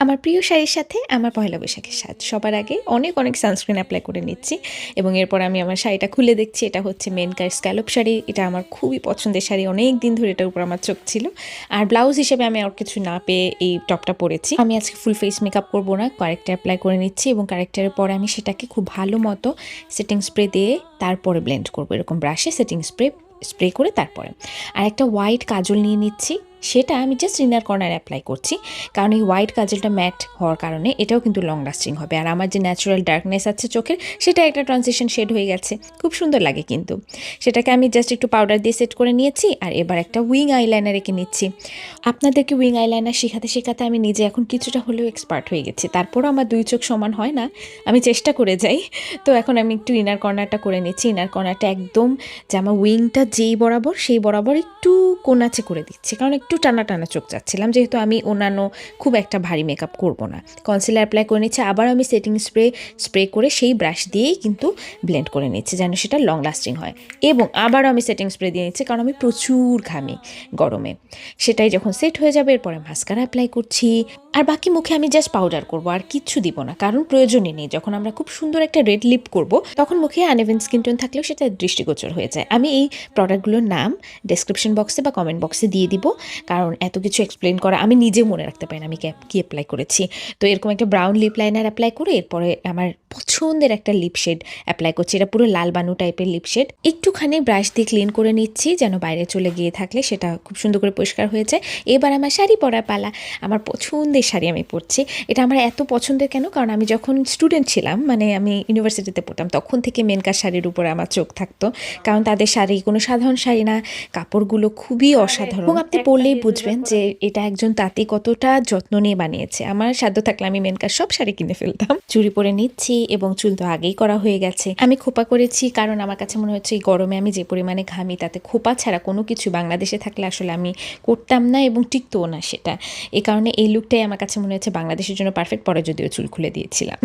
আমার প্রিয় শাড়ির সাথে আমার পহেলা বৈশাখের সাজ। সবার আগে অনেক, অনেক সানস্ক্রিন এপ্লাই করে নিচ্ছি এবং এরপর আমি আমার শাড়িটা খুলে দেখছি। এটা হচ্ছে মেনকার স্ক্যালপ শাড়ি। এটা আমার খুবই পছন্দের শাড়ি। অনেক দিন ধরে এটার উপর আমার চোখ ছিল। আর ব্লাউজ হিসেবে আমি আর কিছু না পেয়ে এই টপটা পরেছি। আমি আজকে ফুল ফেস মেকআপ করব না, কারেক্টার এপ্লাই করে নিচ্ছি এবং কারেক্টারের পরে আমি সেটাকে খুব ভালো মতো সেটিং স্প্রে দিয়ে তারপরে ব্লেন্ড করব। এরকম ব্রাশে সেটিং স্প্রে করে তারপরে আর একটা হোয়াইট কাজল নিয়ে নিচ্ছি। সেটা আমি জাস্ট ইনার কর্নারে অ্যাপ্লাই করছি, কারণ এই হোয়াইট কাজলটা ম্যাট হওয়ার কারণে এটাও কিন্তু লং লাস্টিং হবে। আর আমার যে ন্যাচারাল ডার্কনেস আছে চোখের, সেটা একটা ট্রানজিশন শেড হয়ে গেছে, খুব সুন্দর লাগে কিন্তু। সেটাকে আমি জাস্ট একটু পাউডার দিয়ে সেট করে নিয়েছি। আর এবার একটা উইং আইলাইনার এঁকে নিচ্ছি। আপনাদেরকে উইং আইলাইনার শেখাতে শেখাতে আমি নিজে এখন কিছুটা হলেও এক্সপার্ট হয়ে গেছি। তারপরও আমার দুই চোখ সমান হয় না, আমি চেষ্টা করে যাই। তো এখন আমি একটু ইনার কর্নারটা করে নিচ্ছি। ইনার কর্নারটা একদম যে আমার উইংটা যেই বরাবর সেই বরাবর একটু কোনাচে করে দিচ্ছি, কারণ একটু টানা টানা চোখ চাচ্ছিলাম, যেহেতু আমি অন্যান্য খুব একটা ভারী মেকআপ করব না। কনসিলার অ্যাপ্লাই করে নিচ্ছি। আবার আমি সেটিং স্প্রে করে সেই ব্রাশ দিয়েই কিন্তু ব্লেন্ড করে নিচ্ছি যেন সেটা লং লাস্টিং হয়। এবং আবারও আমি সেটিং স্প্রে দিয়ে নিচ্ছি, কারণ আমি প্রচুর ঘামি গরমে। সেটাই যখন সেট হয়ে যাবে এরপরে মাস্কারা অ্যাপ্লাই করছি। আর বাকি মুখে আমি জাস্ট পাউডার করব, আর কিচ্ছু দিব না, কারণ প্রয়োজনই নেই। যখন আমরা খুব সুন্দর একটা রেড লিপ করব তখন মুখে আনইভেন স্কিন টোন থাকলেও সেটা দৃষ্টিগোচর হয়ে যায়। আমি এই প্রোডাক্টগুলোর নাম ডেসক্রিপশন বক্সে বা কমেন্ট বক্সে দিয়ে দিব, কারণ এত কিছু এক্সপ্লেন করা আমি নিজে মনে রাখতে পারি না আমি কি অ্যাপ্লাই করেছি। তো এরকম একটা ব্রাউন লিপ লাইনার অ্যাপ্লাই করে এরপরে আমার পছন্দের একটা লিপ শেড অ্যাপ্লাই করছি। এটা পুরো লাল বানু টাইপের লিপ শেড। একটুখানি ব্রাশ দিয়ে ক্লিন করে নিচ্ছি যেন বাইরে চলে গিয়ে থাকলে সেটা খুব সুন্দর করে পরিষ্কার হয়ে যায়। এবার আমার শাড়ি পরা পালা। আমার পছন্দের শাড়ি আমি পরছি। এটা আমার এত পছন্দের কেন, কারণ আমি যখন স্টুডেন্ট ছিলাম, মানে আমি ইউনিভার্সিটিতে পড়তাম, তখন থেকে মেনকার শাড়ির উপরে আমার চোখ থাকতো, কারণ তাদের শাড়ি কোনো সাধারণ শাড়ি না, কাপড়গুলো খুবই অসাধারণ এবং আপনি পরলেই বুঝবেন যে এটা একজন তাঁতি কতটা যত্ন নিয়ে বানিয়েছে। আমার সাধ্য থাকলে আমি মেনকার সব শাড়ি কিনে ফেলতাম। চুড়ি পরে নিচ্ছি এবং চুল তো আগেই করা হয়ে গেছে। আমি খোপা করেছি কারণ আমার কাছে মনে হচ্ছে এই গরমে আমি যে পরিমাণে ঘামি তাতে খোপা ছাড়া কোনো কিছু বাংলাদেশে থাকলে আসলে আমি করতাম না এবং টিকতোও না সেটা। এই কারণে এই লুকটাই আমার কাছে মনে হচ্ছে বাংলাদেশের জন্য পারফেক্ট। পরে যদিও চুল খুলে দিয়েছিলাম।